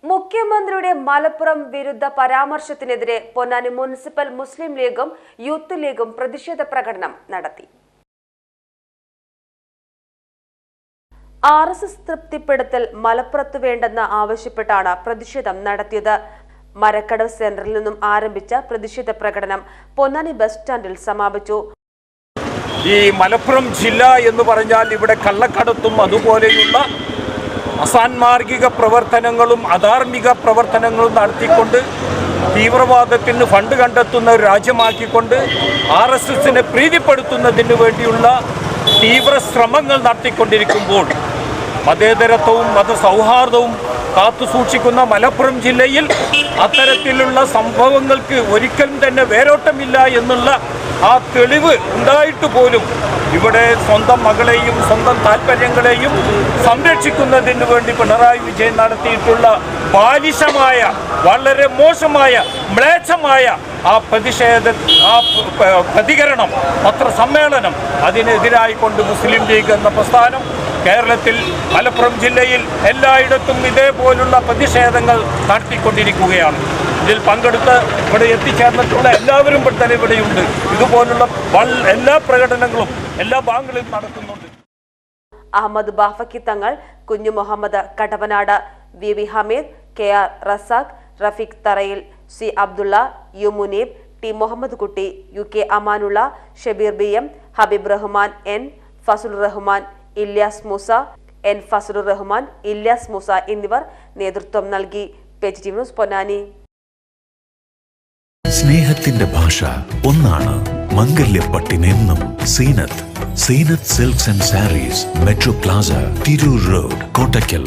മുഖ്യമന്ത്രിയുടെ മലപ്പുറം വിരുദ്ധ പരാമർശത്തിനെതിരെ പൊന്നാനി മുനിസിപ്പൽ മുസ്ലിം ലീഗും യൂത്ത് ലീഗും പ്രതിഷേധ പ്രകടനം നടത്തി. RSS തൃപ്തിപ്പെടുത്തൽ മലപ്പുറത്ത് വേണ്ടെന്ന് ആവശ്യപ്പെട്ടാണ് പ്രതിഷേധം നടത്തിയത്. മരക്കടവ് സെന്ററിൽ നിന്നും ആരംഭിച്ച പ്രതിഷേധ പ്രകടനം പൊന്നാനി ബസ് സ്റ്റാൻഡിൽ സമാപിച്ചു. ഈ മലപ്പുറം ജില്ല എന്ന് പറഞ്ഞാൽ ഇവിടെ കള്ളക്കടത്തും അതുപോലെയുള്ള അസാൻമാർഗിക പ്രവർത്തനങ്ങളും അധാർമിക പ്രവർത്തനങ്ങളും നടത്തിക്കൊണ്ട് തീവ്രവാദത്തിന് ഫണ്ട് കണ്ടെത്തുന്ന ഒരു രാജ്യമാക്കിക്കൊണ്ട് RSSനെ പ്രീതിപ്പെടുത്തുന്നതിന് വേണ്ടിയുള്ള തീവ്ര ശ്രമങ്ങൾ നടത്തിക്കൊണ്ടിരിക്കുമ്പോൾ മതേതരത്വവും മതസൗഹാർദ്ദവും കാത്തുസൂക്ഷിക്കുന്ന മലപ്പുറം ജില്ലയിൽ അത്തരത്തിലുള്ള സംഭവങ്ങൾക്ക് ഒരിക്കലും തന്നെ വേരോട്ടമില്ല എന്നുള്ള ആ തെളിവ് ഉണ്ടായിട്ട് പോലും ഇവിടെ സ്വന്തം മകളെയും സ്വന്തം താല്പര്യങ്ങളെയും സംരക്ഷിക്കുന്നതിന് വേണ്ടി പിണറായി വിജയൻ നടത്തിയിട്ടുള്ള ബാലിശമായ വളരെ മോശമായ മ്ലേച്ഛമായ ആ പ്രതികരണം പത്രസമ്മേളനം അതിനെതിരായിക്കൊണ്ട് മുസ്ലിം ലീഗ് എന്ന പ്രസ്ഥാനം കേരളത്തിൽ മലപ്പുറം ജില്ലയിൽ എല്ലായിടത്തും ഇതേപോലുള്ള പ്രതിഷേധങ്ങൾ നടത്തിക്കൊണ്ടിരിക്കുകയാണ്. ഇതിൽ പങ്കെടുത്ത് ഇവിടെ എത്തിച്ചേർന്നിട്ടുള്ള എല്ലാവരും തന്നെ ഇവിടെയുണ്ട്. ഇതുപോലുള്ള എല്ലാ പ്രകടനങ്ങളും എല്ലാ ഭാഗങ്ങളിലും നടക്കുന്നുണ്ട്. അഹമ്മദ് ബാഫക്കി തങ്ങൾ, കുഞ്ഞു മുഹമ്മദ് കടവനാട്, VV ഹമീദ്, KR റസാഖ്, റഫീഖ് തറയിൽ, C Abdulla, U Muneeb, T Muhammad കുട്ടി, UK Amanullah, Shabeer BM, Habib Rahman N, Fazul Rahman, Ilyas Musa N, Fazul Rahman, Ilyas Musa എന്നിവർ നേതൃത്വം നൽകി. PGTV news Ponnani. സ്നേഹത്തിന്റെ ഭാഷ ഒന്നാണ്. മംഗല്യപ്പട്ടിനെന്നും Seenath silks and sarees, metro plaza, Tirur road, Kottakkal.